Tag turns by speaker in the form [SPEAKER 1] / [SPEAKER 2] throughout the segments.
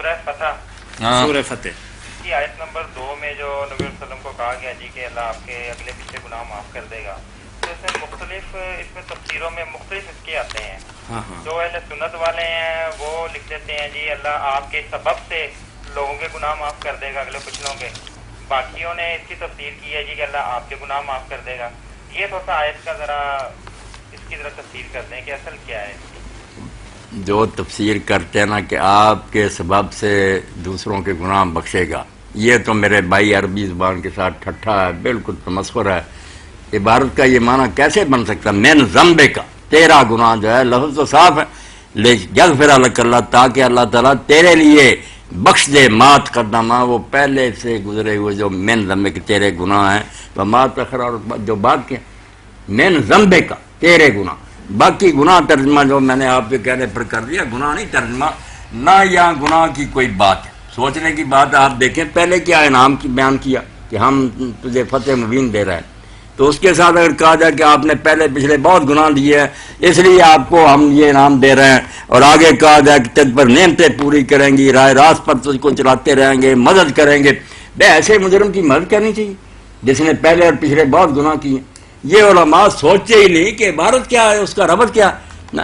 [SPEAKER 1] سورہ فتح
[SPEAKER 2] سورہ فتح
[SPEAKER 1] کی آیت نمبر 2 میں جو نبی صلی اللہ علیہ وسلم کو کہا گیا جی کہ اللہ آپ کے اگلے پچھلے گناہ معاف کر دے گا، تو اس میں مختلف اس میں تفسیروں میں مختلف اس کے آتے ہیں. جو اہل سنت والے ہیں وہ لکھ دیتے ہیں جی اللہ آپ کے سبب سے لوگوں کے گناہ معاف کر دے گا اگلے پچھلوں کے. باقیوں نے اس کی تفسیر کی ہے جی کہ اللہ آپ کے گناہ معاف کر دے گا. یہ تھوڑا سا آیت کا ذرا اس کی ذرا تفسیر کرتے ہیں کہ اصل کیا ہے.
[SPEAKER 3] جو تفسیر کرتے ہیں نا کہ آپ کے سبب سے دوسروں کے گناہ بخشے گا، یہ تو میرے بھائی عربی زبان کے ساتھ ٹھٹھا ہے، بالکل تمسخر ہے. عبارت کا یہ معنی کیسے بن سکتا؟ من ذنبے کا، تیرا گناہ جو ہے، لفظ تو صاف ہے، یغفر لک اللہ، تاکہ اللہ تعالیٰ تیرے لیے بخش دے مات قدمہ، وہ پہلے سے گزرے ہوئے جو من ذنبے کے تیرے گناہ ہیں، وہ مات اخر، اور جو بات کے من ذنبے کا تیرے گناہ. باقی گناہ ترجمہ جو میں نے آپ کے کہنے پر کر دیا، گناہ نہیں ترجمہ، نہ یہاں گناہ کی کوئی بات ہے، سوچنے کی بات ہے. آپ دیکھیں پہلے کیا انعام کی بیان کیا کہ ہم تجھے فتح مبین دے رہے ہیں، تو اس کے ساتھ اگر کہا جائے کہ آپ نے پہلے پچھلے بہت گناہ دیے ہیں اس لیے آپ کو ہم یہ انعام دے رہے ہیں، اور آگے کہا جائے کہ تجھ پر نعمتیں پوری کریں گی، راہ راست پر تجھ کو چلاتے رہیں گے، مدد کریں گے، بے ایسے مجرم کی مدد کرنی چاہیے جس نے پہلے اور پچھلے بہت گناہ کیے. یہ علماء سوچے ہی نہیں کہ عبارت کیا ہے، اس کا ربط کیا ہے.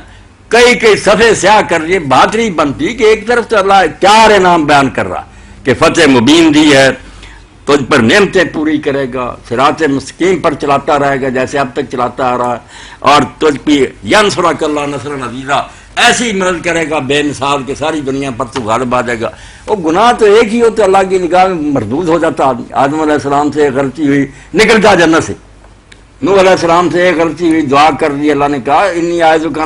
[SPEAKER 3] کئی صفحے سیاہ کر لیے، بات نہیں بنتی کہ ایک طرف تو اللہ 4 انعام بیان کر رہا کہ فتح مبین دی ہے، تجھ پر نعمتیں پوری کرے گا، صراط مستقیم پر چلاتا رہے گا جیسے اب تک چلاتا آ رہا ہے، اور تجھ پہ ینصرک اللہ نصرا عزیزا، ایسی مدد کرے گا بے مثال کہ ساری دنیا پر تو غالب آ جائے گا. وہ گناہ تو ایک ہی ہوتا، اللہ کی نگاہ میں مردود ہو جاتا آدمی. آدم علیہ السلام سے ایک غلطی ہوئی، نکل گیا جنت سے. نوح علیہ السلام سے ایک غلطی ہوئی، دعا کر دی، اللہ نے کہا انی اعوذک،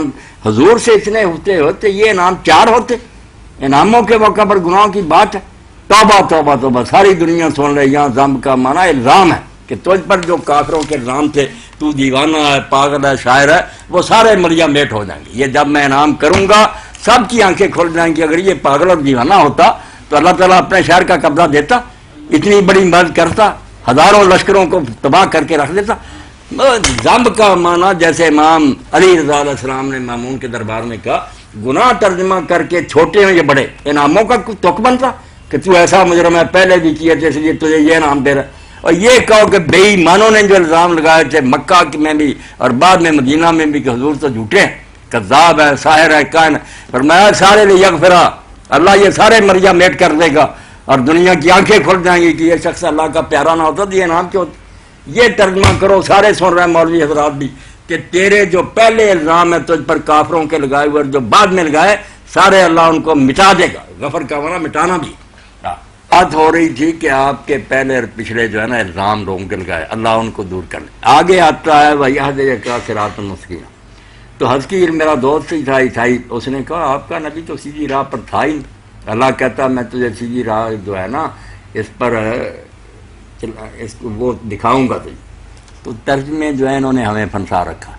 [SPEAKER 3] حضور سے اتنے ہوتے یہ انعام 4 ہوتے. انعاموں کے موقع پر گناہوں کی بات ہے. توبہ توبہ توبہ، ساری دنیا سن رہے. یہاں ذنب کا معنی الزام ہے کہ تجھ پر جو کافروں کے الزام تھے، تو دیوانہ ہے، پاگل ہے، شاعر ہے، وہ سارے مریا میٹ ہو جائیں گے. یہ جب میں انعام کروں گا سب کی آنکھیں کھل جائیں گی. اگر یہ پاگل اور دیوانہ ہوتا تو اللہ تعالیٰ اپنے شہر کا قبضہ دیتا، اتنی بڑی مدد کرتا، ہزاروں لشکروں کو تباہ کر کے رکھ دیتا. ذنب کا معنی جیسے امام علی رضا علیہ السلام نے مامون کے دربار میں کہا، گناہ ترجمہ کر کے چھوٹے ہیں یہ بڑے، انعاموں کا تک بنتا کہ تو ایسا مجرم ہے، پہلے بھی کیا تھے اس لیے تجھے یہ انعام دے رہا. اور یہ کہو کہ بے ایمانوں نے جو الزام لگائے تھے مکہ میں بھی اور بعد میں مدینہ میں بھی کہ حضور تو جھوٹے ہیں، کذاب ہے، ساحر ہے، کائن، فرمایا سارے لیے یغفرا، اللہ یہ سارے مریا میٹ کر دے گا اور دنیا کی آنکھیں کھل جائیں گی کہ یہ شخص اللہ کا پیارا نہ ہوتا تو یہ انعام کیوں ہوتا. یہ ترجمہ کرو، سارے سن رہے ہیں مولوی حضرات بھی، کہ تیرے جو پہلے الزام ہے تجھ پر کافروں کے لگائے ہوئے اور جو بعد میں لگائے سارے اللہ ان کو مٹا دے گا. غفر کا معنی مٹانا بھی. بات ہو رہی تھی کہ آپ کے پہلے اور پچھلے جو ہے نا الزام لوگوں کے لگائے، اللہ ان کو دور کر لے. آگے آتا ہے وَيَهْدِيَكَ صِرَاطً مُسْتَقِيمًا. تو حزقیل میرا دوست ہی تھا عیسائی، اس نے کہا آپ کا نبی تو سیدھی راہ پر تھا ہی. اللہ کہتا میں تجھے سیدھی راہ جو ہے نا اس پر وہ دکھاؤں گا تجھے. تو ترجمے جو ہے انہوں نے ہمیں پھنسا رکھا.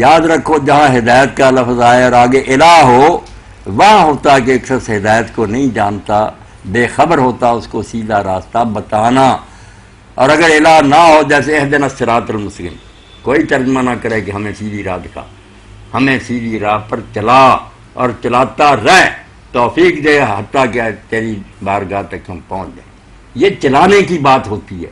[SPEAKER 3] یاد رکھو جہاں ہدایت کا لفظ آئے اور آگے الہ ہو، وہاں ہوتا کہ ایک شخص ہدایت کو نہیں جانتا، بے خبر ہوتا، اس کو سیدھا راستہ بتانا. اور اگر الہ نہ ہو جیسے اہدنا الصراط المستقیم، کوئی ترجمہ نہ کرے کہ ہمیں سیدھی راہ دکھا، ہمیں سیدھی راہ پر چلا اور چلاتا رہ، توفیق دے حتیٰ کہ تیری بارگاہ تک ہم پہنچ جائیں. یہ چلانے کی بات ہوتی ہے.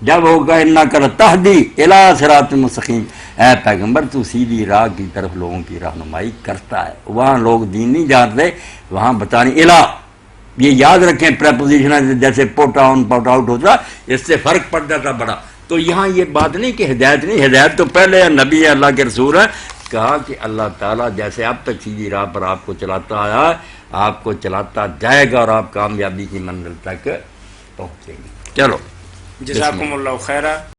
[SPEAKER 3] جب ہوگا انک لتہدی الی صراط مستقیم، اے پیغمبر تو سیدھی راہ کی طرف لوگوں کی رہنمائی کرتا ہے. وہاں لوگ دین نہیں جانتے، وہاں بتانی الہ. یہ یاد رکھیں پریپوزیشن جیسے پوٹ آن پوٹ آؤٹ ہوتا، اس سے فرق پڑ جاتا بڑا. تو یہاں یہ بات نہیں کہ ہدایت نہیں، ہدایت تو پہلے نبی ہے، اللہ کے رسول ہے. کہا کہ اللہ تعالیٰ جیسے اب تک سیدھی راہ پر آپ کو چلاتا آیا ہے، آپ کو چلاتا جائے گا اور آپ کامیابی کی منزل تک پہنچیں گے. چلو
[SPEAKER 2] جزاکم اللہ خیرہ.